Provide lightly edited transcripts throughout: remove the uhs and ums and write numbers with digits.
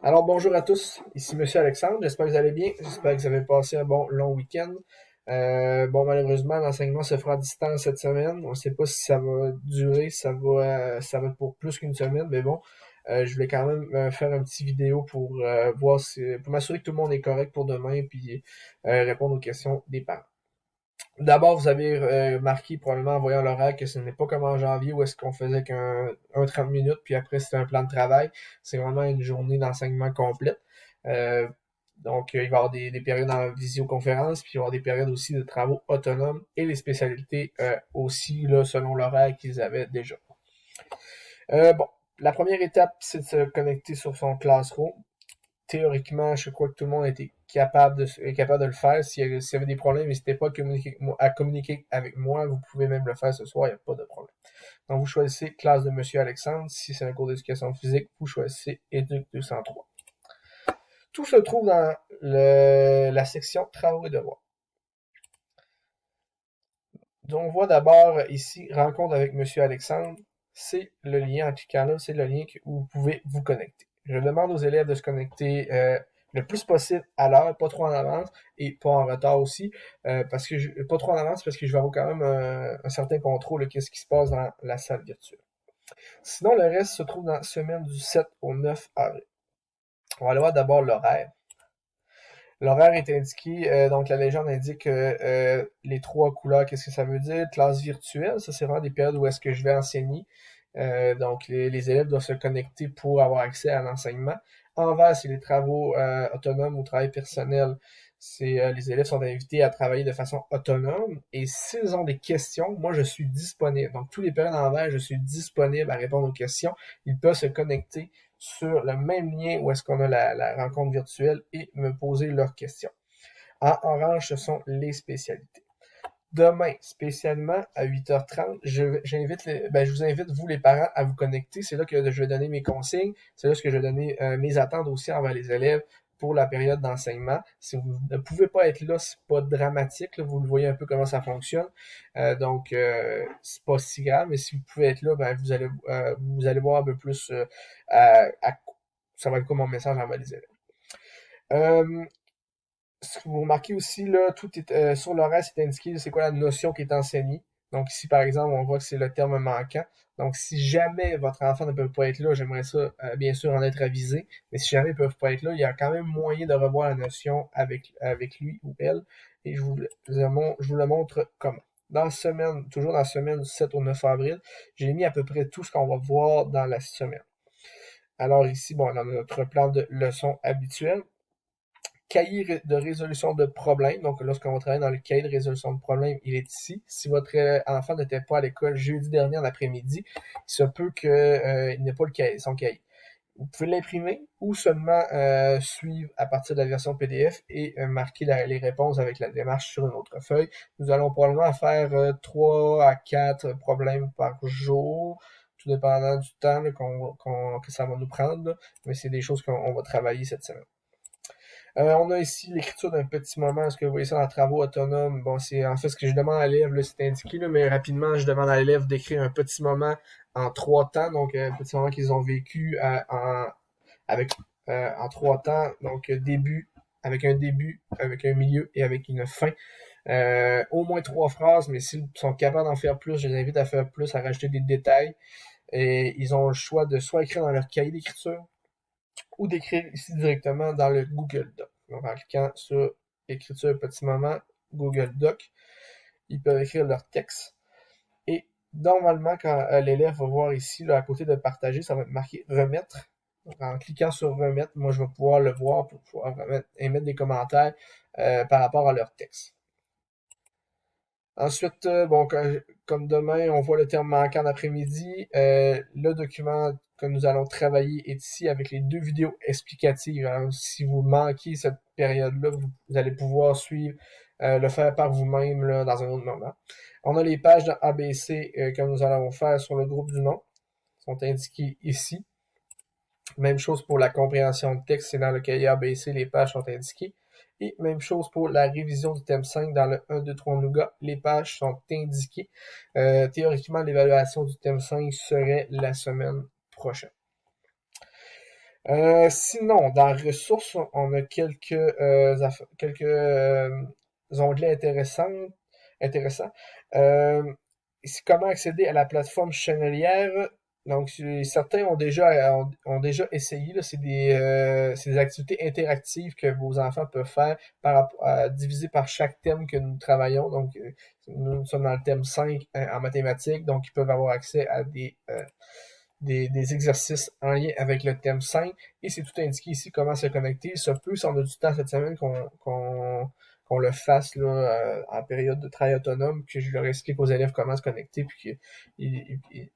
Alors bonjour à tous, ici Monsieur Alexandre, j'espère que vous allez bien, j'espère que vous avez passé un bon long week-end. Malheureusement, l'enseignement se fera à distance cette semaine. On ne sait pas si ça va durer, ça va être pour plus qu'une semaine, mais bon, je voulais quand même faire un petit vidéo pour voir pour m'assurer que tout le monde est correct pour demain, puis répondre aux questions des parents. D'abord, vous avez marqué probablement en voyant l'horaire que ce n'est pas comme en janvier où est-ce qu'on faisait qu'un 30 minutes, puis après c'était un plan de travail. C'est vraiment une journée d'enseignement complète. Euh, il va y avoir des périodes en visioconférence, puis il va y avoir des périodes aussi de travaux autonomes et les spécialités aussi là, selon l'horaire qu'ils avaient déjà. Bon, la première étape, c'est de se connecter sur son Classroom. Théoriquement, je crois que tout le monde était est capable de le faire. S'il y avait des problèmes, n'hésitez pas à communiquer avec moi. Vous pouvez même le faire ce soir, il n'y a pas de problème. Donc, vous choisissez classe de Monsieur Alexandre. Si c'est un cours d'éducation physique, vous choisissez Éduc 203. Tout se trouve dans la section travaux et devoirs. Donc, on voit d'abord ici rencontre avec Monsieur Alexandre. C'est le lien en cliquant là, c'est le lien où vous pouvez vous connecter. Je demande aux élèves de se connecter le plus possible à l'heure, pas trop en avance et pas en retard aussi, parce que pas trop en avance parce que je vais avoir quand même un certain contrôle de ce qui se passe dans la salle virtuelle. Sinon, le reste se trouve dans la semaine du 7 au 9 avril. On va aller voir d'abord l'horaire. L'horaire est indiqué, donc la légende indique les trois couleurs, qu'est-ce que ça veut dire? Classe virtuelle, ça c'est vraiment des périodes où est-ce que je vais enseigner. Donc les élèves doivent se connecter pour avoir accès à l'enseignement. En vert, c'est les travaux autonomes ou travail personnel. Les élèves sont invités à travailler de façon autonome et s'ils ont des questions, moi je suis disponible. Donc tous les périodes en vert, je suis disponible à répondre aux questions. Ils peuvent se connecter sur le même lien où est-ce qu'on a la rencontre virtuelle et me poser leurs questions. En orange, ce sont les spécialités. Demain, spécialement à 8h30, je vous invite, vous les parents, à vous connecter. C'est là que je vais donner mes consignes. C'est là que je vais donner mes attentes aussi envers les élèves pour la période d'enseignement. Si vous ne pouvez pas être là, c'est pas dramatique. Là, vous le voyez un peu comment ça fonctionne. C'est pas si grave, mais si vous pouvez être là, vous allez voir un peu plus ça va être quoi mon message envers les élèves. Ce que vous remarquez aussi, là, tout est sur l'horaire, c'est indiqué c'est quoi la notion qui est enseignée. Donc ici, par exemple, on voit que c'est le terme manquant. Donc, si jamais votre enfant ne peut pas être là, j'aimerais ça, bien sûr, en être avisé. Mais si jamais ils ne peuvent pas être là, il y a quand même moyen de revoir la notion avec lui ou elle. Et je vous le montre comment. Toujours dans la semaine du 7 au 9 avril, j'ai mis à peu près tout ce qu'on va voir dans la semaine. Alors ici, bon, on a notre plan de leçon habituel. Cahier de résolution de problèmes. Donc, lorsqu'on va travailler dans le cahier de résolution de problèmes, il est ici. Si votre enfant n'était pas à l'école jeudi dernier en après-midi, il se peut qu'il n'ait pas son cahier. Vous pouvez l'imprimer ou seulement suivre à partir de la version PDF et marquer les réponses avec la démarche sur une autre feuille. Nous allons probablement faire 3 à 4 problèmes par jour, tout dépendant du temps là, que ça va nous prendre. Là. Mais c'est des choses qu'on va travailler cette semaine. On a ici l'écriture d'un petit moment. Est-ce que vous voyez ça dans travaux autonomes? Bon, c'est en fait ce que je demande à l'élève, là, c'est indiqué, là, mais rapidement, je demande à l'élève d'écrire un petit moment en 3 temps, donc un petit moment qu'ils ont vécu avec en 3 temps, donc début, avec un milieu et avec une fin. Au moins 3 phrases, mais s'ils sont capables d'en faire plus, je les invite à faire plus, à rajouter des détails. Et ils ont le choix de soit écrire dans leur cahier d'écriture, ou d'écrire ici directement dans le Google Doc. Donc, en cliquant sur écriture petit moment, Google Doc, ils peuvent écrire leur texte. Et normalement, quand l'élève va voir ici, là, à côté de partager, ça va être marqué remettre. Donc, en cliquant sur remettre, moi, je vais pouvoir le voir pour pouvoir émettre des commentaires par rapport à leur texte. Ensuite, comme demain, on voit le terme manquant d'après-midi. Le document que nous allons travailler est ici avec les 2 vidéos explicatives. Alors, si vous manquez cette période-là, vous allez pouvoir suivre, le faire par vous-même là, dans un autre moment. On a les pages de ABC que nous allons faire sur le groupe du nom, sont indiquées ici. Même chose pour la compréhension de texte, c'est dans le cahier ABC, les pages sont indiquées. Et même chose pour la révision du thème 5 dans le 1, 2, 3 Nougat, les pages sont indiquées. Théoriquement, l'évaluation du thème 5 serait la semaine prochaine. Sinon, dans ressources, on a quelques onglets intéressants. Euh, Ici, comment accéder à la plateforme Channelière? Donc, certains ont déjà essayé. Là, c'est des activités interactives que vos enfants peuvent faire divisé par chaque thème que nous travaillons. Donc, nous sommes dans le thème 5 en mathématiques. Donc, ils peuvent avoir accès à des exercices en lien avec le thème 5 et c'est tout indiqué ici comment se connecter. Il se peut, si on a du temps cette semaine, qu'on le fasse là, en période de travail autonome, que je leur explique aux élèves comment se connecter, puis qu'ils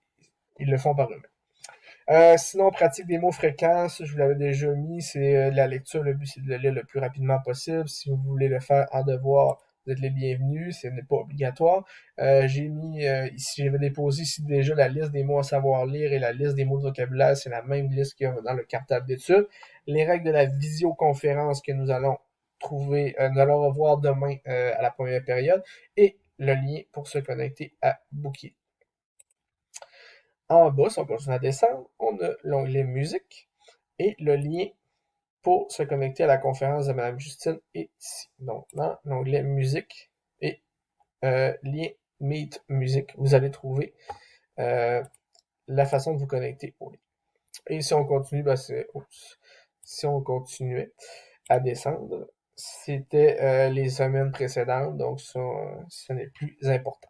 le font par eux-mêmes. Sinon, on pratique des mots fréquents, ça, je vous l'avais déjà mis, c'est la lecture, le but c'est de le lire le plus rapidement possible. Si vous voulez le faire en devoir, vous êtes les bienvenus, ce n'est pas obligatoire. J'ai mis ici, j'avais déposé ici déjà la liste des mots à savoir lire et la liste des mots de vocabulaire, c'est la même liste qu'il y a dans le cartable d'études. Les règles de la visioconférence que nous allons revoir demain à la première période et le lien pour se connecter à Bookie. En bas, si on continue à descendre, on a l'onglet musique et le lien pour se connecter à la conférence de Mme Justine est ici. Donc, dans l'onglet musique et lien Meet Musique, vous allez trouver la façon de vous connecter au lien. Et si on continue, si on continuait à descendre, c'était les semaines précédentes, donc ça, ce n'est plus important.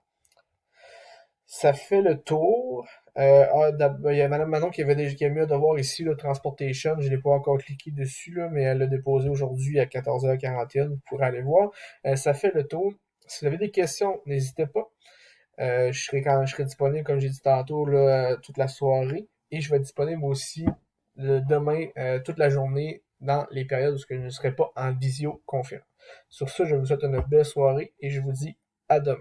Ça fait le tour. Il y a Mme Manon qui a mis un devoir ici, le Transportation. Je n'ai pas encore cliqué dessus, là, mais elle l'a déposé aujourd'hui à 14h41. Vous pourrez aller voir. Ça fait le tour. Si vous avez des questions, n'hésitez pas. Je serai disponible, comme j'ai dit tantôt, là, toute la soirée. Et je vais être disponible aussi demain, toute la journée, dans les périodes où je ne serai pas en visioconférence. Sur ce, je vous souhaite une belle soirée et je vous dis à demain.